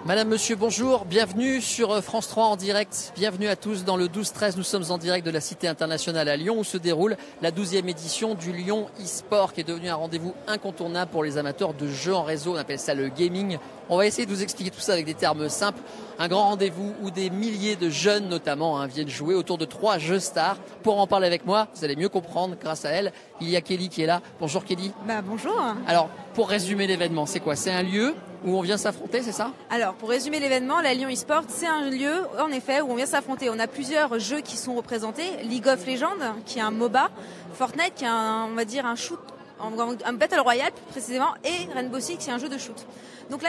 Madame, monsieur, bonjour, bienvenue sur France 3 en direct, bienvenue à tous dans le 12-13, nous sommes en direct de la Cité internationale à Lyon où se déroule la 12e édition du Lyon e-sport qui est devenu un rendez-vous incontournable pour les amateurs de jeux en réseau, on appelle ça le gaming. On va essayer de vous expliquer tout ça avec des termes simples, un grand rendez-vous où des milliers de jeunes notamment viennent jouer autour de 3 jeux stars. Pour en parler avec moi, vous allez mieux comprendre grâce à elle, il y a Kelly qui est là. Bonjour Kelly. Bonjour. Alors, pour résumer l'événement, c'est quoi? C'est un lieu où on vient s'affronter, c'est ça? Alors, pour résumer l'événement, la Lyon eSport, c'est un lieu, en effet, où on vient s'affronter. On a plusieurs jeux qui sont représentés. League of Legends, qui est un MOBA. Fortnite, qui est on va dire un shoot, un Battle Royale plus précisément. Et Rainbow Six, qui est un jeu de shoot. Donc là,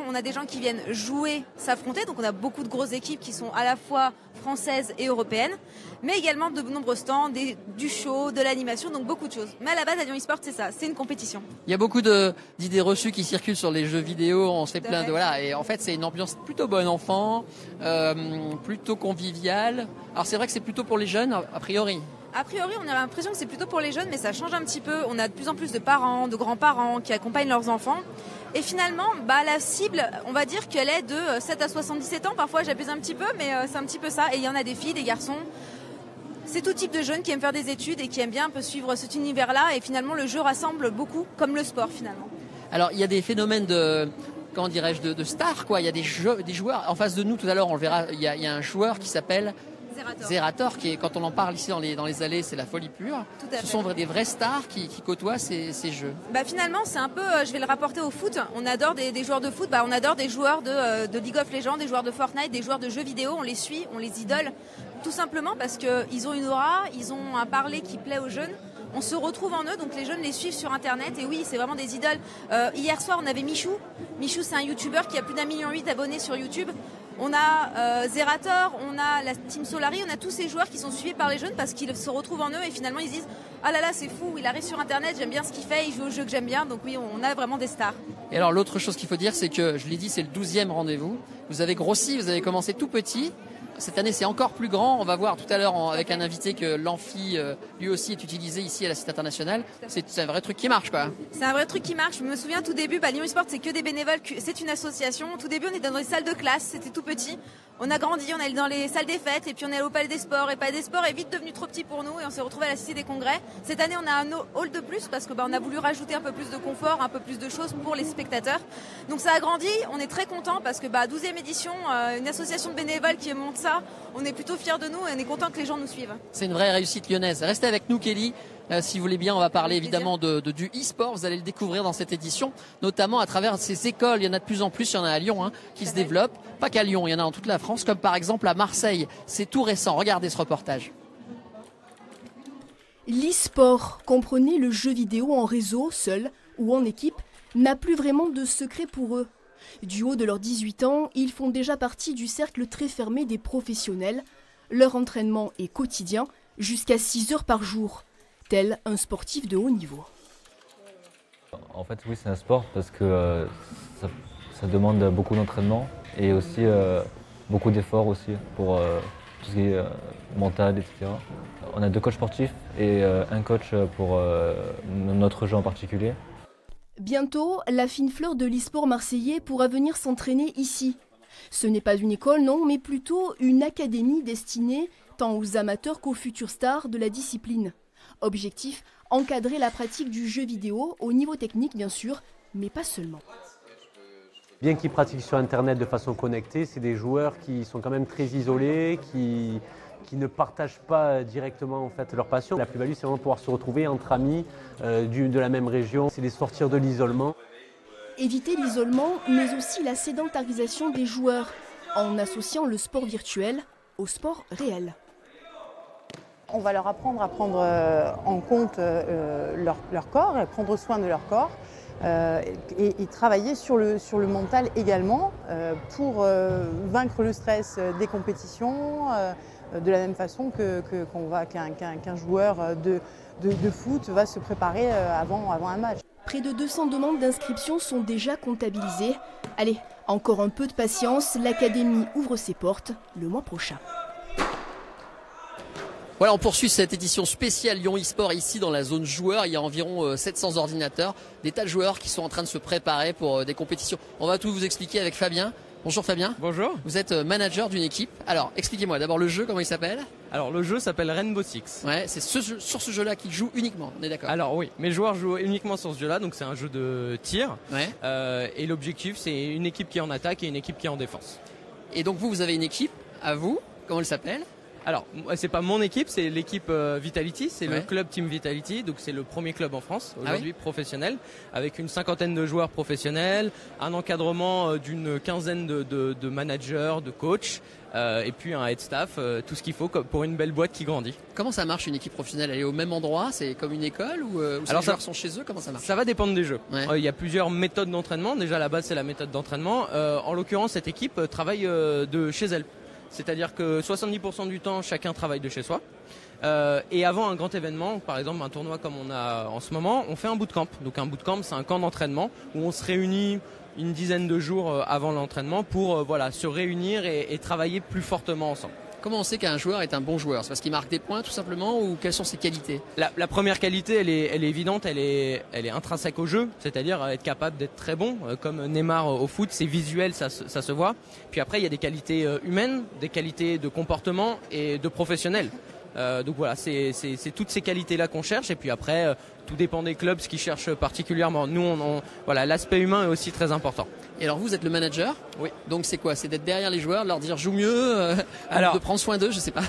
on a des gens qui viennent jouer, s'affronter. Donc on a beaucoup de grosses équipes qui sont à la fois françaises et européennes, mais également de nombreux stands, du show, de l'animation, donc beaucoup de choses. Mais à la base, la Lyon eSport, c'est ça, c'est une compétition. Il y a beaucoup d'idées reçues qui circulent sur les jeux vidéo, on se fait plein de... Voilà, et en fait, c'est une ambiance plutôt bon enfant, plutôt conviviale. Alors c'est vrai que c'est plutôt pour les jeunes, a priori. A priori, on a l'impression que c'est plutôt pour les jeunes, mais ça change un petit peu. On a de plus en plus de parents, de grands-parents qui accompagnent leurs enfants. Et finalement, la cible, on va dire qu'elle est de 7 à 77 ans. Parfois, j'abuse un petit peu, mais c'est un petit peu ça. Et il y en a des filles, des garçons. C'est tout type de jeunes qui aiment faire des études et qui aiment bien un peu suivre cet univers-là. Et finalement, le jeu rassemble beaucoup, comme le sport, finalement. Alors, il y a des phénomènes de... Comment dirais-je, de stars, quoi. Il y a des joueurs. En face de nous, tout à l'heure, on le verra, il y a un joueur qui s'appelle... Zerator, qui est, quand on en parle ici dans les allées, c'est la folie pure. Ce sont des vraies stars qui côtoient ces jeux. Finalement, c'est un peu, je vais le rapporter au foot. On adore des joueurs de foot, on adore des joueurs de League of Legends, des joueurs de Fortnite, des joueurs de jeux vidéo. On les suit, on les idole, tout simplement parce qu'ils ont une aura, ils ont un parler qui plaît aux jeunes. On se retrouve en eux, donc les jeunes les suivent sur Internet. Et oui, c'est vraiment des idoles. Hier soir, on avait Michou. Michou, c'est un YouTuber qui a plus d'1,8 million d'abonnés sur YouTube. On a Zerator, on a la Team Solari, on a tous ces joueurs qui sont suivis par les jeunes parce qu'ils se retrouvent en eux et finalement ils se disent « Ah là là, c'est fou, il arrive sur Internet, j'aime bien ce qu'il fait, il joue au jeu que j'aime bien. » Donc oui, on a vraiment des stars. Et alors l'autre chose qu'il faut dire, c'est que, je l'ai dit, c'est le 12e rendez-vous. Vous avez grossi, vous avez commencé tout petit. Cette année, c'est encore plus grand. On va voir tout à l'heure avec un invité que l'amphi, lui aussi, est utilisé ici à la Cité internationale. C'est un vrai truc qui marche, quoi. C'est un vrai truc qui marche. Je me souviens tout début, Lyon eSport, c'est que des bénévoles. C'est une association. Tout début, on était dans les salles de classe. C'était tout petit. On a grandi, on est allé dans les salles des fêtes et puis on est allé au Palais des Sports. Et Palais des Sports est vite devenu trop petit pour nous et on s'est retrouvé à la Cité des Congrès. Cette année, on a un hall de plus parce que on a voulu rajouter un peu plus de confort, un peu plus de choses pour les spectateurs. Donc ça a grandi. On est très contents parce que 12e édition, une association de bénévoles qui monte ça. On est plutôt fiers de nous et on est contents que les gens nous suivent. C'est une vraie réussite lyonnaise. Restez avec nous, Kelly. Si vous voulez bien, on va parler évidemment du e-sport. Vous allez le découvrir dans cette édition, notamment à travers ces écoles. Il y en a de plus en plus, il y en a à Lyon qui se développent. Pas qu'à Lyon, il y en a dans toute la France, comme par exemple à Marseille. C'est tout récent. Regardez ce reportage. L'e-sport, comprenez le jeu vidéo en réseau, seul ou en équipe, n'a plus vraiment de secret pour eux. Du haut de leurs 18 ans, ils font déjà partie du cercle très fermé des professionnels. Leur entraînement est quotidien, jusqu'à 6 heures par jour, tel un sportif de haut niveau. En fait, oui, c'est un sport parce que ça demande beaucoup d'entraînement et aussi beaucoup d'efforts aussi pour tout ce qui est mental, etc. On a 2 coachs sportifs et un coach pour notre jeu en particulier. Bientôt, la fine fleur de l'e-sport marseillais pourra venir s'entraîner ici. Ce n'est pas une école, non, mais plutôt une académie destinée tant aux amateurs qu'aux futures stars de la discipline. Objectif, encadrer la pratique du jeu vidéo au niveau technique, bien sûr, mais pas seulement. Bien qu'ils pratiquent sur Internet de façon connectée, c'est des joueurs qui sont quand même très isolés, qui ne partagent pas directement en fait, leur passion. La plus-value, c'est vraiment pouvoir se retrouver entre amis de la même région, c'est les sortir de l'isolement. Éviter l'isolement, mais aussi la sédentarisation des joueurs, en associant le sport virtuel au sport réel. On va leur apprendre à prendre en compte leur corps, à prendre soin de leur corps et travailler sur le mental également pour vaincre le stress des compétitions de la même façon qu'un joueur de foot va se préparer avant un match. Près de 200 demandes d'inscription sont déjà comptabilisées. Allez, encore un peu de patience, l'académie ouvre ses portes le mois prochain. Voilà, on poursuit cette édition spéciale Lyon eSport ici dans la zone joueur. Il y a environ 700 ordinateurs, des tas de joueurs qui sont en train de se préparer pour des compétitions. On va tout vous expliquer avec Fabien. Bonjour Fabien. Bonjour. Vous êtes manager d'une équipe. Alors, expliquez-moi d'abord le jeu, comment il s'appelle? Alors le jeu s'appelle Rainbow Six. Ouais, c'est sur ce jeu-là qu'il joue uniquement, on est d'accord? Alors oui, mes joueurs jouent uniquement sur ce jeu-là, donc c'est un jeu de tir. Ouais. Et l'objectif, c'est une équipe qui est en attaque et une équipe qui est en défense. Et donc vous avez une équipe, à vous, comment elle s'appelle? Alors, c'est pas mon équipe, c'est l'équipe Vitality, c'est le club Team Vitality, donc c'est le premier club en France aujourd'hui professionnel, avec une 50aine de joueurs professionnels, un encadrement d'une quinzaine de managers, de coachs, et puis un head staff, tout ce qu'il faut pour une belle boîte qui grandit. Comment ça marche une équipe professionnelle? Elle est au même endroit? C'est comme une école ou les joueurs sont chez eux? Comment ça marche? Ça va dépendre des jeux. Ouais. Il y a plusieurs méthodes d'entraînement. Déjà, la base, c'est la méthode d'entraînement. En l'occurrence, cette équipe travaille de chez elle. C'est-à-dire que 70% du temps, chacun travaille de chez soi. Et avant un grand événement, par exemple un tournoi comme on a en ce moment, on fait un bootcamp. Donc un bootcamp, c'est un camp d'entraînement où on se réunit une dizaine de jours avant l'entraînement pour se réunir et travailler plus fortement ensemble. Comment on sait qu'un joueur est un bon joueur? C'est parce qu'il marque des points tout simplement ou quelles sont ses qualités? La première qualité, elle est évidente, elle est intrinsèque au jeu, c'est-à-dire être capable d'être très bon. Comme Neymar au foot, c'est visuel, ça se voit. Puis après, il y a des qualités humaines, des qualités de comportement et de professionnel. Donc voilà, c'est toutes ces qualités-là qu'on cherche. Et puis après, tout dépend des clubs, ce qu'ils cherchent particulièrement. Nous, l'aspect humain est aussi très important. Et alors vous êtes le manager? Oui. Donc c'est quoi? C'est d'être derrière les joueurs, de leur dire joue mieux, de prendre soin d'eux, je sais pas.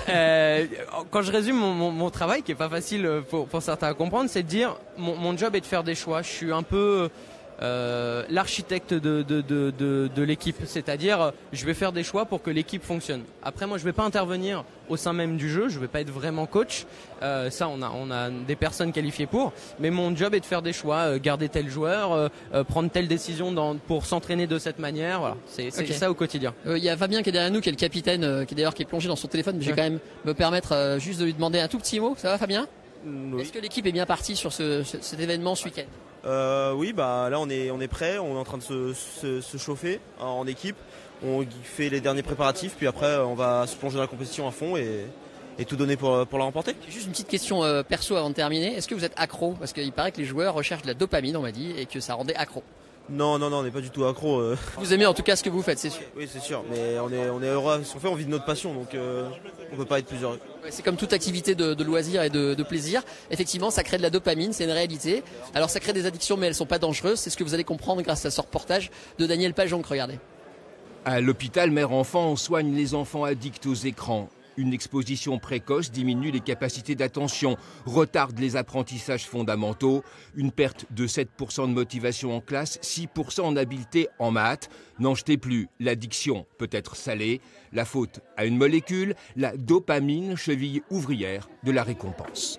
Quand je résume mon travail, qui est pas facile pour certains à comprendre, c'est de dire mon job est de faire des choix. Je suis un peu l'architecte de l'équipe, c'est-à-dire je vais faire des choix pour que l'équipe fonctionne. Après moi je vais pas intervenir au sein même du jeu, je vais pas être vraiment coach, ça on a des personnes qualifiées pour, mais mon job est de faire des choix, garder tel joueur, prendre telle décision pour s'entraîner de cette manière, voilà, c'est ça au quotidien. Il y a Fabien qui est derrière nous, qui est le capitaine, qui est plongé dans son téléphone, mais je vais quand même me permettre juste de lui demander un tout petit mot. Ça va Fabien? Oui. Est-ce que l'équipe est bien partie sur cet événement ce week-end? Oui, là on est prêt, on est en train de se chauffer en équipe. On fait les derniers préparatifs, puis après on va se plonger dans la compétition à fond et tout donner pour la remporter. Juste une petite question perso avant de terminer. Est-ce que vous êtes accro? Parce qu'il paraît que les joueurs recherchent de la dopamine, on m'a dit, et que ça rendait accro. Non, on n'est pas du tout accro. Vous aimez en tout cas ce que vous faites, c'est sûr. Oui, c'est sûr, mais on est heureux à ce qu'on fait, on vit de notre passion, donc on peut pas être plus heureux. Ouais, c'est comme toute activité de loisir et de plaisir. Effectivement, ça crée de la dopamine, c'est une réalité. Alors ça crée des addictions, mais elles sont pas dangereuses. C'est ce que vous allez comprendre grâce à ce reportage de Daniel Pajonc. Regardez. À l'hôpital Mère-Enfant, on soigne les enfants addicts aux écrans. Une exposition précoce diminue les capacités d'attention, retarde les apprentissages fondamentaux, une perte de 7% de motivation en classe, 6% en habileté en maths. N'en jetez plus, l'addiction peut être salée, la faute à une molécule, la dopamine, cheville ouvrière de la récompense.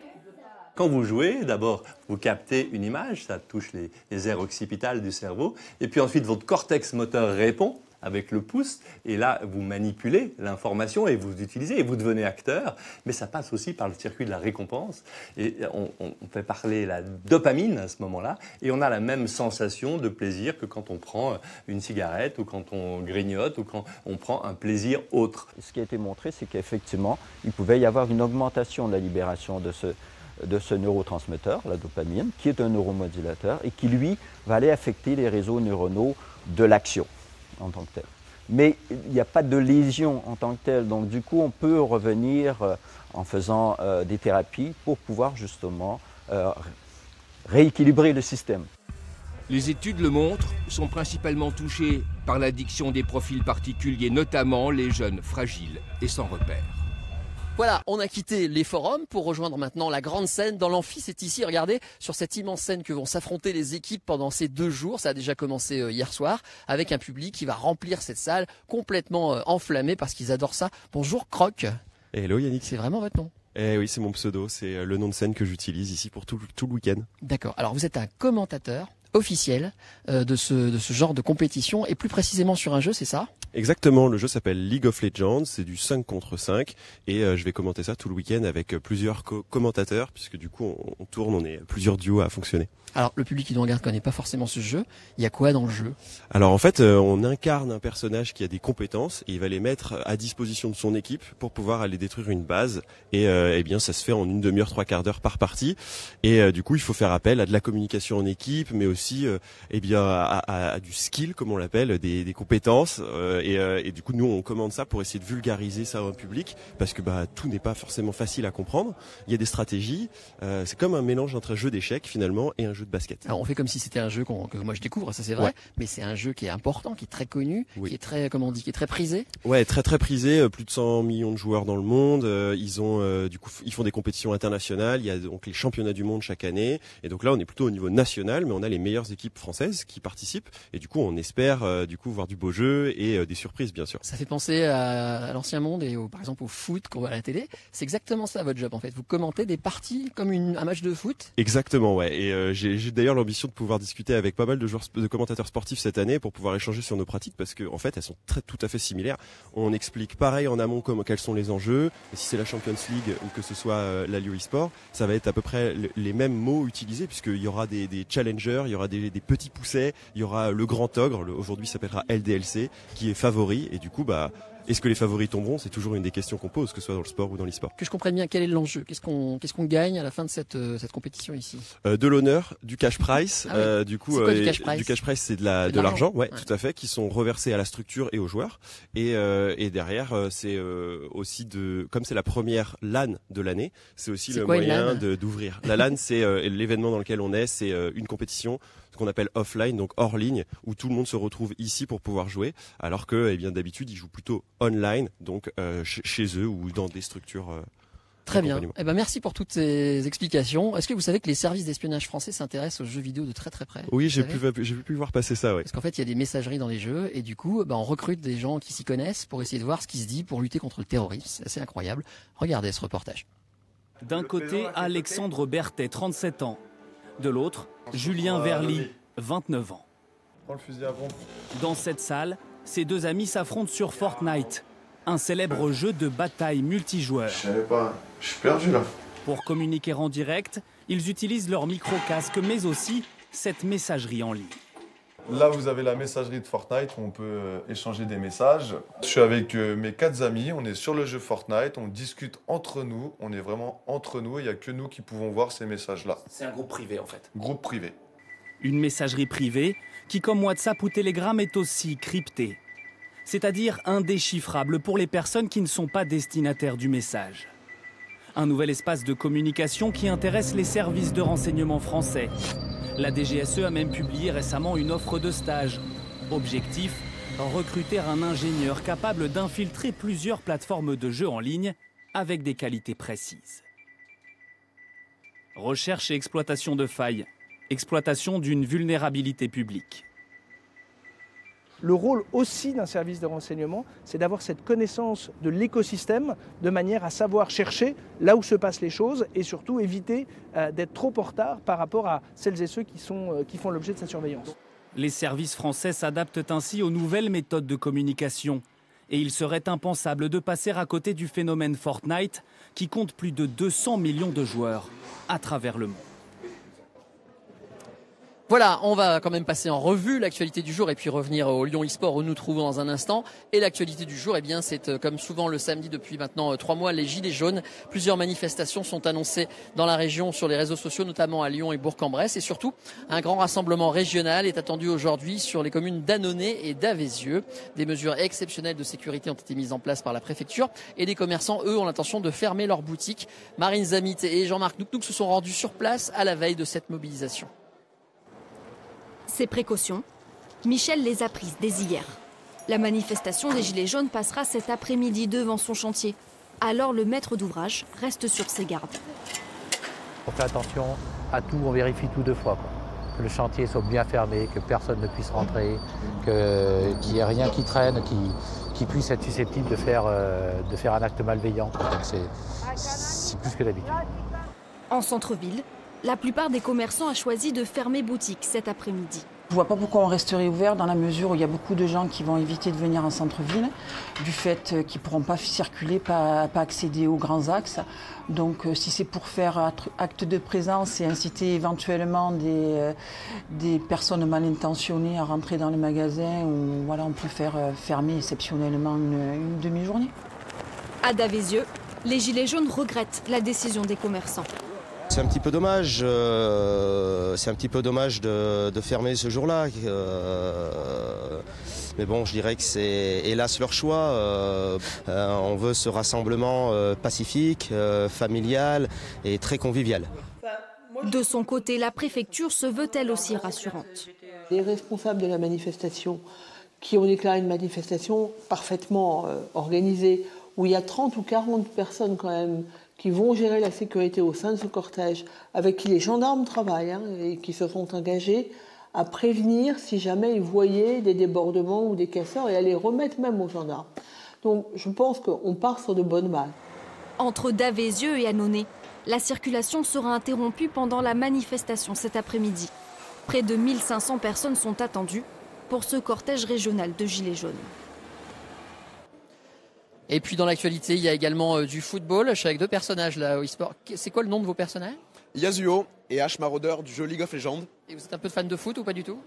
Quand vous jouez, d'abord, vous captez une image, ça touche les aires occipitales du cerveau, et puis ensuite votre cortex moteur répond avec le pouce, et là vous manipulez l'information et vous utilisez et vous devenez acteur, mais ça passe aussi par le circuit de la récompense et on fait parler la dopamine à ce moment-là et on a la même sensation de plaisir que quand on prend une cigarette ou quand on grignote ou quand on prend un plaisir autre. Ce qui a été montré, c'est qu'effectivement il pouvait y avoir une augmentation de la libération de ce neurotransmetteur, la dopamine, qui est un neuromodulateur et qui lui va aller affecter les réseaux neuronaux de l'action en tant que tel. Mais il n'y a pas de lésion en tant que telle, donc du coup on peut revenir en faisant des thérapies pour pouvoir justement rééquilibrer le système. Les études le montrent, sont principalement touchés par l'addiction des profils particuliers, notamment les jeunes fragiles et sans repères. Voilà, on a quitté les forums pour rejoindre maintenant la grande scène dans l'amphi. C'est ici, regardez, sur cette immense scène que vont s'affronter les équipes pendant ces 2 jours. Ça a déjà commencé hier soir avec un public qui va remplir cette salle complètement enflammée parce qu'ils adorent ça. Bonjour Croc. Hello Yannick. C'est vraiment votre nom? Eh oui, c'est mon pseudo, c'est le nom de scène que j'utilise ici pour tout le week-end. D'accord, alors vous êtes un commentateur officiel de ce genre de compétition et plus précisément sur un jeu, c'est ça? Exactement, le jeu s'appelle League of Legends, c'est du 5 contre 5 et je vais commenter ça tout le week-end avec plusieurs commentateurs puisque du coup on tourne, on est plusieurs duos à fonctionner. Alors le public qui nous regarde connaît pas forcément ce jeu, il y a quoi dans le jeu? Alors en fait on incarne un personnage qui a des compétences et il va les mettre à disposition de son équipe pour pouvoir aller détruire une base et eh bien ça se fait en une demi-heure, 3/4 d'heure par partie et du coup il faut faire appel à de la communication en équipe mais aussi eh bien à du skill comme on l'appelle, des compétences et du coup, nous, on commande ça pour essayer de vulgariser ça au public, parce que tout n'est pas forcément facile à comprendre. Il y a des stratégies. C'est comme un mélange entre un jeu d'échecs finalement et un jeu de basket. Alors on fait comme si c'était un jeu que moi je découvre, ça c'est vrai, mais c'est un jeu qui est important, qui est très connu, qui est très, comment on dit, qui est très prisé. Ouais, très très prisé. Plus de 100 millions de joueurs dans le monde. Ils ont, du coup, ils font des compétitions internationales. Il y a donc les championnats du monde chaque année. Et donc là, on est plutôt au niveau national, mais on a les meilleures équipes françaises qui participent. Et du coup, on espère du coup voir du beau jeu et des surprises, bien sûr. Ça fait penser à l'ancien monde et par exemple au foot qu'on voit à la télé. C'est exactement ça votre job en fait. Vous commentez des parties comme un match de foot. Exactement, ouais. Et j'ai d'ailleurs l'ambition de pouvoir discuter avec pas mal de commentateurs sportifs cette année pour pouvoir échanger sur nos pratiques, parce que en fait, elles sont tout à fait similaires. On explique pareil en amont quels sont les enjeux. Et si c'est la Champions League ou que ce soit la Lyon eSport, ça va être à peu près les mêmes mots utilisés, puisqu'il y aura des challengers, il y aura des petits poussets, il y aura le grand ogre, aujourd'hui s'appellera LDLC, qui est favori. Et du coup, est-ce que les favoris tomberont? C'est toujours une des questions qu'on pose, que ce soit dans le sport ou dans l'e-sport. Que je comprenne bien, quel est l'enjeu? Qu'est-ce qu'on gagne à la fin de cette compétition ici? De l'honneur, du cash price. Du coup, du cash price? Du cash price, c'est de l'argent, ouais, tout à fait, qui sont reversés à la structure et aux joueurs. Et derrière, c'est aussi comme c'est la première LAN de l'année, c'est aussi le moyen d'ouvrir. La LAN, c'est l'événement dans lequel on est, c'est une compétition qu'on appelle offline, donc hors ligne, où tout le monde se retrouve ici pour pouvoir jouer, alors que d'habitude ils jouent plutôt online, donc chez eux ou dans des structures. Très bien. Merci pour toutes ces explications. Est-ce que vous savez que les services d'espionnage français s'intéressent aux jeux vidéo de très très près? Oui, j'ai pu voir passer ça. Ouais. Parce qu'en fait, il y a des messageries dans les jeux et du coup, on recrute des gens qui s'y connaissent pour essayer de voir ce qui se dit pour lutter contre le terrorisme. C'est assez incroyable. Regardez ce reportage. D'un côté, Alexandre Berthet, 37 ans. De l'autre, Julien Verly, 29 ans. Prends le fusil à pompe. Dans cette salle, ces deux amis s'affrontent sur Fortnite, un célèbre jeu de bataille multijoueur. Je savais pas, je suis perdu là. Pour communiquer en direct, ils utilisent leur micro-casque, mais aussi cette messagerie en ligne. Là, vous avez la messagerie de Fortnite où on peut échanger des messages. Je suis avec mes 4 amis, on est sur le jeu Fortnite, on discute entre nous, on est vraiment entre nous, il n'y a que nous qui pouvons voir ces messages-là. C'est un groupe privé en fait. Groupe privé. Une messagerie privée qui, comme WhatsApp ou Telegram, est aussi cryptée. C'est-à-dire indéchiffrable pour les personnes qui ne sont pas destinataires du message. Un nouvel espace de communication qui intéresse les services de renseignement français. La DGSE a même publié récemment une offre de stage. Objectif, recruter un ingénieur capable d'infiltrer plusieurs plateformes de jeux en ligne avec des qualités précises. Recherche et exploitation de failles. Exploitation d'une vulnérabilité publique. Le rôle aussi d'un service de renseignement, c'est d'avoir cette connaissance de l'écosystème de manière à savoir chercher là où se passent les choses et surtout éviter d'être trop en retard par rapport à celles et ceux qui font l'objet de sa surveillance. Les services français s'adaptent ainsi aux nouvelles méthodes de communication. Et il serait impensable de passer à côté du phénomène Fortnite qui compte plus de 200 millions de joueurs à travers le monde. Voilà, on va quand même passer en revue l'actualité du jour et puis revenir au Lyon eSport où nous nous trouvons dans un instant. Et l'actualité du jour, c'est comme souvent le samedi depuis maintenant 3 mois, les Gilets jaunes. Plusieurs manifestations sont annoncées dans la région sur les réseaux sociaux, notamment à Lyon et Bourg-en-Bresse. Et surtout, un grand rassemblement régional est attendu aujourd'hui sur les communes d'Annonay et d'Avézieux. Des mesures exceptionnelles de sécurité ont été mises en place par la préfecture et les commerçants, eux, ont l'intention de fermer leurs boutiques. Marine Zamit et Jean-Marc Nouknouk se sont rendus sur place à la veille de cette mobilisation. Ces précautions, Michel les a prises dès hier. La manifestation des Gilets jaunes passera cet après-midi devant son chantier. Alors le maître d'ouvrage reste sur ses gardes. On fait attention à tout, on vérifie tout 2 fois. Que le chantier soit bien fermé, que personne ne puisse rentrer, qu'il n'y ait rien qui traîne, qui puisse être susceptible de faire un acte malveillant. Donc c'est plus que d'habitude. En centre-ville, la plupart des commerçants ont choisi de fermer boutique cet après-midi. Je ne vois pas pourquoi on resterait ouvert dans la mesure où il y a beaucoup de gens qui vont éviter de venir en centre-ville, du fait qu'ils ne pourront pas circuler, pas accéder aux grands axes. Donc si c'est pour faire acte de présence et inciter éventuellement des personnes mal intentionnées à rentrer dans les magasins, on préfère fermer exceptionnellement une demi-journée. À Davézieux, les Gilets jaunes regrettent la décision des commerçants. C'est un petit peu dommage. C'est un petit peu dommage de fermer ce jour-là. Mais bon, je dirais que c'est hélas leur choix. On veut ce rassemblement pacifique, familial et très convivial. De son côté, la préfecture se veut elle aussi rassurante. Les responsables de la manifestation qui ont déclaré une manifestation parfaitement organisée, où il y a 30 ou 40 personnes quand même qui vont gérer la sécurité au sein de ce cortège, avec qui les gendarmes travaillent et qui se sont engagés à prévenir si jamais ils voyaient des débordements ou des casseurs et à les remettre même aux gendarmes. Donc je pense qu'on part sur de bonnes bases. Entre Davézieux et Annonay, la circulation sera interrompue pendant la manifestation cet après-midi. Près de 1500 personnes sont attendues pour ce cortège régional de Gilets jaunes. Et puis dans l'actualité, il y a également du football. Je suis avec deux personnages là au e-sport. C'est quoi le nom de vos personnages? Yasuo et H Marauder du jeu League of Legends. Et vous êtes un peu fan de foot ou pas du tout?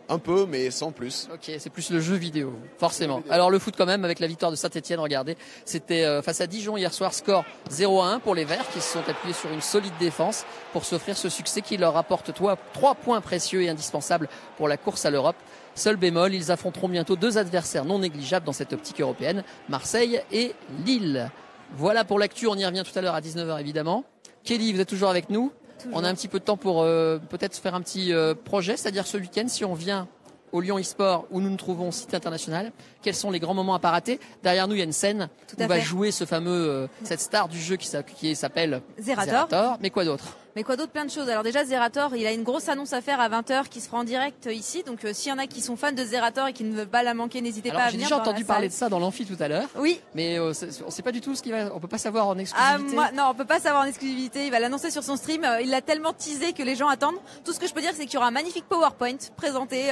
Un peu, mais sans plus. Ok, c'est plus le jeu vidéo, forcément. Alors le foot quand même, avec la victoire de Saint-Etienne, regardez. C'était face à Dijon hier soir, score 0-1 pour les Verts qui se sont appuyés sur une solide défense pour s'offrir ce succès qui leur apporte 3 points précieux et indispensables pour la course à l'Europe. Seul bémol, ils affronteront bientôt deux adversaires non négligeables dans cette optique européenne, Marseille et Lille. Voilà pour l'actu, on y revient tout à l'heure à 19h évidemment. Kelly, vous êtes toujours avec nous? Toujours. On a un petit peu de temps pour peut-être faire un petit projet, c'est-à-dire ce week-end, si on vient au Lyon e-sport où nous nous trouvons, Cité Internationale, quels sont les grands moments à pas rater? Derrière nous, il y a une scène où va jouer ce fameux, cette star du jeu qui s'appelle Zerator. Mais quoi d'autre? Mais quoi d'autre? Plein de choses. Alors déjà, Zerator, il a une grosse annonce à faire à 20h qui sera en direct ici. Donc s'il y en a qui sont fans de Zerator et qui ne veulent pas la manquer, n'hésitez pas à venir. J'ai déjà entendu parler de ça dans l'amphi tout à l'heure. Oui. Mais on sait pas du tout ce qu'il va. On peut pas savoir en exclusivité. Non, on peut pas savoir en exclusivité. Il va l'annoncer sur son stream. Il l'a tellement teasé que les gens attendent. Tout ce que je peux dire, c'est qu'il y aura un magnifique PowerPoint présenté.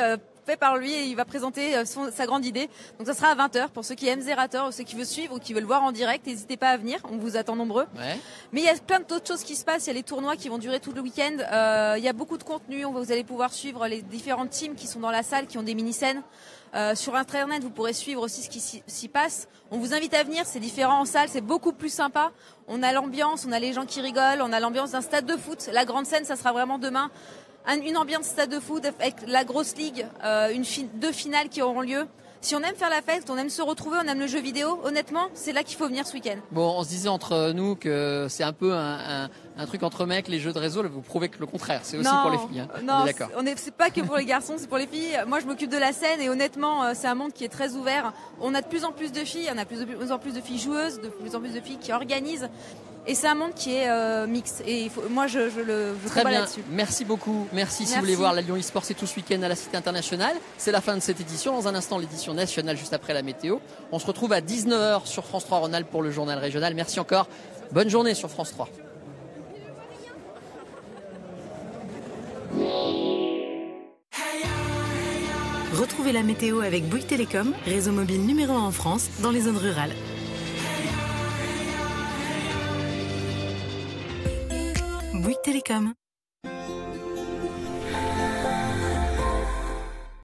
Fait par lui et il va présenter sa grande idée. Donc ça sera à 20h pour ceux qui aiment Zerator ou ceux qui veulent suivre ou qui veulent voir en direct. N'hésitez pas à venir, on vous attend nombreux. Ouais. Mais il y a plein d'autres choses qui se passent. Il y a les tournois qui vont durer tout le week-end. Il y a beaucoup de contenu. Vous allez pouvoir suivre les différentes teams qui sont dans la salle, qui ont des mini-scènes. Sur Internet, vous pourrez suivre aussi ce qui s'y passe. On vous invite à venir, c'est différent en salle, c'est beaucoup plus sympa. On a l'ambiance, on a les gens qui rigolent, on a l'ambiance d'un stade de foot. La grande scène, ça sera vraiment demain. Une ambiance stade de foot avec la grosse ligue, deux finales qui auront lieu. Si on aime faire la fête, on aime se retrouver, on aime le jeu vidéo, honnêtement, c'est là qu'il faut venir ce week-end. Bon, on se disait entre nous que c'est un peu un truc entre mecs, les jeux de réseau, vous prouvez que le contraire, c'est aussi pour les filles. Hein. Non, d'accord. C'est pas que pour les garçons, c'est pour les filles. Moi, je m'occupe de la scène et honnêtement, c'est un monde qui est très ouvert. On a de plus en plus de filles, on a de plus en plus de filles joueuses, de plus en plus de filles qui organisent. Et c'est un monde qui est mixte. Et moi, je très bien. Là-dessus. Merci beaucoup. Merci. Si vous voulez voir la Lyon e-sport, c'est tout ce week-end à la Cité Internationale. C'est la fin de cette édition. Dans un instant, l'édition nationale, juste après la météo. On se retrouve à 19h sur France 3 Rhône-Alpes pour le journal régional. Merci encore. Bonne journée sur France 3. Retrouvez la météo avec Bouygues Télécom, réseau mobile numéro 1 en France, dans les zones rurales. Bouygues Télécom.